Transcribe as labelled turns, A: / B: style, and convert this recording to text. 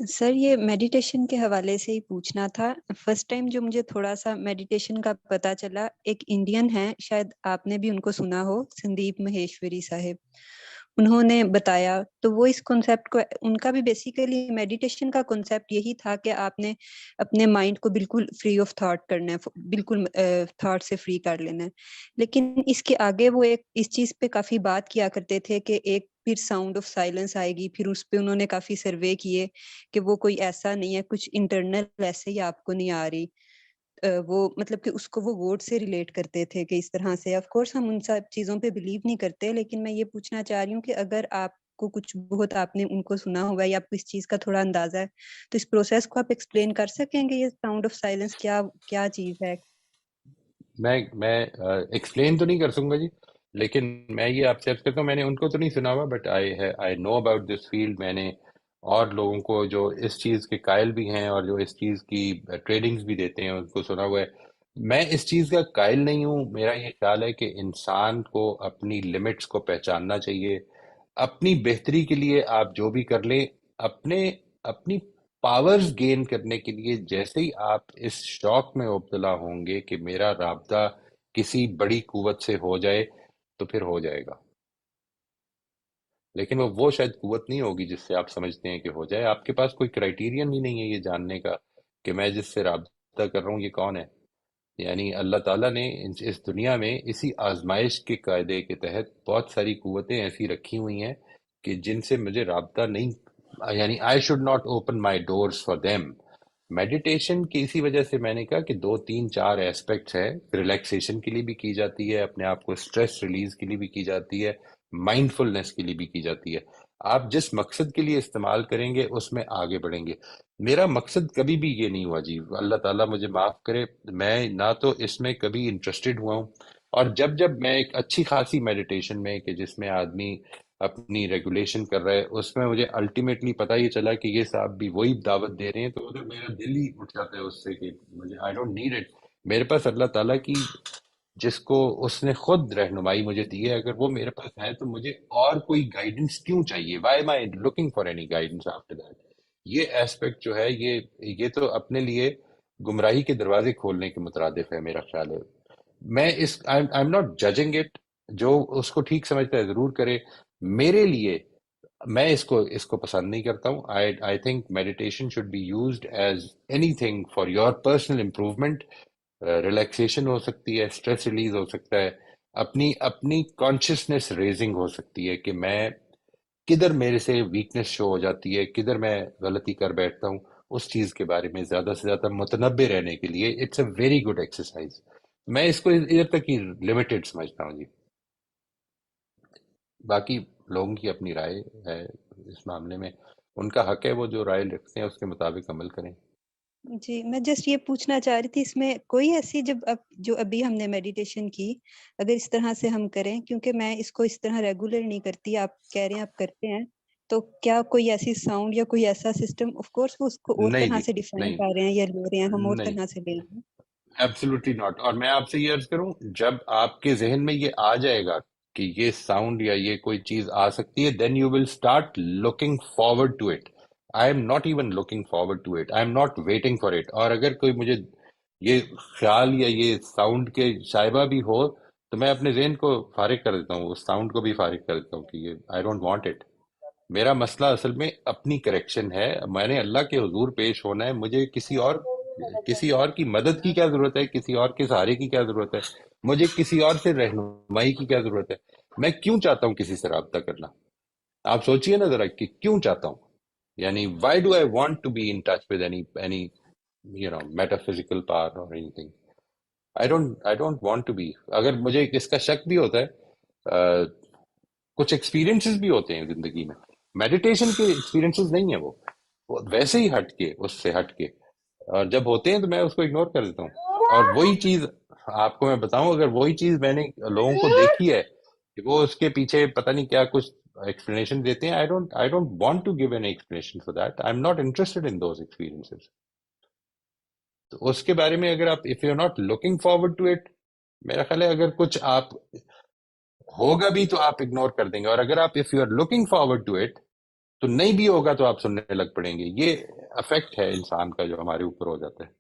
A: سر یہ میڈیٹیشن کے حوالے سے ہی پوچھنا تھا. فرسٹ ٹائم جو مجھے تھوڑا سا میڈیٹیشن کا پتا چلا، ایک انڈین ہے، شاید آپ نے بھی ان کو سنا ہو، سندیپ مہیشوری صاحب. انہوں نے بتایا تو وہ اس کنسیپٹ کو، ان کا بھی بیسیکلی میڈیٹیشن کا کنسیپٹ یہی تھا کہ آپ نے اپنے مائنڈ کو بالکل فری آف تھاٹ کرنا ہے، بالکل تھاٹ سے فری کر لینا ہے. لیکن اس کے آگے وہ ایک اس چیز پہ کافی بات کیا کرتے تھے کہ ایک پھر ساؤنڈ آف سائلنس آئے گی. پھر اس پہ انہوں نے کافی سروے کیے کہ وہ کوئی ایسا نہیں ہے، کچھ انٹرنل ایسے ہی آپ کو نہیں آ رہی. وہ مطلب کہ اس کو وہ ورڈ سے ریلیٹ کرتے تھے کہ اس طرح سے. آف کورس ہم ان سب چیزوں پہ بلیو نہیں کرتے، لیکن میں یہ پوچھنا چاہ رہی ہوں کہ اگر آپ کو کچھ بہت آپ نے ان کو سنا ہوگا یا آپ کو اس چیز کا تھوڑا اندازہ ہے تو اس پروسیس کو آپ ایکسپلین کر سکیں گے؟ یہ ساؤنڈ آف سائلنس کیا کیا چیز ہے؟
B: میں ایکسپلین تو نہیں کر سکوں گا جی، لیکن میں یہ آپ سے عرض کرتا ہوں، میں نے ان کو تو نہیں سنا ہوا، but I know about this field. میں نے اور لوگوں کو جو اس چیز کے قائل بھی ہیں اور جو اس چیز کی ٹریڈنگز بھی دیتے ہیں ان کو سنا ہوا ہے. میں اس چیز کا قائل نہیں ہوں. میرا یہ خیال ہے کہ انسان کو اپنی لمٹس کو پہچاننا چاہیے. اپنی بہتری کے لیے آپ جو بھی کر لیں، اپنی پاورز گین کرنے کے لیے جیسے ہی آپ اس شوق میں مبتلا ہوں گے کہ میرا رابطہ کسی بڑی قوت سے ہو جائے تو پھر ہو جائے گا. لیکن وہ شاید قوت نہیں ہوگی جس سے آپ سمجھتے ہیں کہ ہو جائے. آپ کے پاس کوئی کرائیٹیرین ہی نہیں ہے یہ جاننے کا کہ میں جس سے رابطہ کر رہا ہوں یہ کون ہے. یعنی اللہ تعالیٰ نے اس دنیا میں اسی آزمائش کے قاعدے کے تحت بہت ساری قوتیں ایسی رکھی ہوئی ہیں کہ جن سے مجھے رابطہ نہیں، یعنی I should not open my doors for them. Meditation کی اسی وجہ سے میں نے کہا کہ 2 3 4 ایسپیکٹس ہے. ریلیکسیشن کے لیے بھی کی جاتی ہے، اپنے آپ کو اسٹریس ریلیز کے لیے بھی کی جاتی ہے، مائنڈ فلنس کے لیے بھی کی جاتی ہے. آپ جس مقصد کے لیے استعمال کریں گے اس میں آگے بڑھیں گے. میرا مقصد کبھی بھی یہ نہیں ہوا جی، اللہ تعالیٰ مجھے معاف کرے، میں نہ تو اس میں کبھی انٹرسٹڈ ہوا ہوں. اور جب میں ایک اچھی خاصی میڈیٹیشن میں کہ جس میں آدمی اپنی ریگولیشن کر رہا ہے، اس میں مجھے الٹیمیٹلی پتہ یہ چلا کہ یہ صاحب بھی وہی دعوت دے رہے ہیں، تو ادھر میرا دل ہی اٹھ جاتا ہے اس سے کہ مجھے آئی ڈونٹ نیڈ اٹ. میرے پاس اللہ تعالیٰ کی، جس کو اس نے خود رہنمائی مجھے دی ہے، اگر وہ میرے پاس ہے تو مجھے اور کوئی گائیڈنس کیوں چاہیے؟ Why am I looking for any guidance after that? یہ ایسپیکٹ جو ہے یہ تو اپنے لیے گمراہی کے دروازے کھولنے کے مترادف ہے میرا خیال ہے. میں اس I am not judging it. جو اس کو ٹھیک سمجھتا ہے ضرور کرے. میرے لیے میں اس کو پسند نہیں کرتا ہوں. I think meditation should be used as anything for your personal improvement. Relaxation ہو سکتی ہے، اسٹریس ریلیز ہو سکتا ہے، اپنی کانشیسنیس ریزنگ ہو سکتی ہے کہ میں کدھر میرے سے ویکنس شو ہو جاتی ہے، کدھر میں غلطی کر بیٹھتا ہوں. اس چیز کے بارے میں زیادہ سے زیادہ متنبع رہنے کے لیے it's a very good exercise. میں اس کو ادھر تک ہی لمیٹڈ سمجھتا ہوں جی. باقی لوگوں کی اپنی رائے ہے اس معاملے میں، ان کا حق ہے وہ جو رائے رکھتے ہیں اس کے مطابق عمل کریں.
A: جی میں جسٹ یہ پوچھنا چاہ رہی تھی، اس میں کوئی ایسی جو ابھی ہم نے میڈیٹیشن کی، اگر اس طرح سے ہم کریں، کیونکہ میں اس کو اس طرح ریگولر نہیں کرتی، آپ کہہ رہے ہیں آپ کرتے ہیں، تو کیا کوئی ایسی ساؤنڈ یا کوئی ایسا سسٹم، آف کورس وہ اس کو اور
B: نہیں
A: طرح
B: جی،
A: سے ڈیفائن
B: نہیں
A: کر رہے ہیں یا لے رہے ہیں، ہم اور
B: نہیں،
A: طرح سے لیں گے.
B: Absolutely not. اور میں آپ سے یہ عرض کروں، جب آپ کے ذہن میں یہ آ جائے گا کہ یہ ساؤنڈ یا یہ کوئی چیز آ سکتی ہے، then you will start looking forward to it. I am not even looking forward to it, I am not waiting for it. اور اگر کوئی مجھے یہ خیال یا یہ ساؤنڈ کے شائبہ بھی ہو تو میں اپنے ذہن کو فارغ کر دیتا ہوں، اس ساؤنڈ کو بھی فارغ کر دیتا ہوں کہ یہ آئی ڈونٹ وانٹ اٹ. میرا مسئلہ اصل میں اپنی کریکشن ہے. میں نے اللہ کے حضور پیش ہونا ہے. مجھے کسی اور کی مدد کی کیا ضرورت ہے، کسی اور کے سہارے کی کیا ضرورت ہے، مجھے کسی اور سے رہنمائی کی کیا ضرورت ہے. میں کیوں چاہتا ہوں کسی سے رابطہ کرنا؟ آپ سوچئے نا ذرا کہ کیوں چاہتا ہوں. یعنی why do I want to be in touch with any metaphysical power اور anything. I don't want to be. اگر مجھے اس کا شک بھی ہوتا ہے، کچھ ایکسپیرینسز بھی ہوتے ہیں زندگی میں، میڈیٹیشن کے ایکسپیرینسز نہیں ہیں وہ ویسے ہی ہٹ کے، اس سے ہٹ کے، اور جب ہوتے ہیں تو میں اس کو اگنور کر دیتا ہوں. اور وہی چیز آپ کو میں بتاؤں، اگر وہی چیز میں نے لوگوں کو دیکھی ہے کہ وہ اس کے پیچھے پتہ نہیں کیا کچھ ایکسپلینیشن دیتے ہیں، I don't want to give an explanation for that. I am not interested in those experiences. تو اس کے بارے میں اگر آپ if you are not looking forward to it, میرا خیال ہے اگر کچھ آپ ہوگا بھی تو آپ اگنور کر دیں گے. اور اگر آپ if you are looking forward to it تو نہیں بھی ہوگا تو آپ سننے لگ پڑیں گے. یہ افیکٹ ہے انسان کا جو ہمارے اوپر ہو جاتا ہے.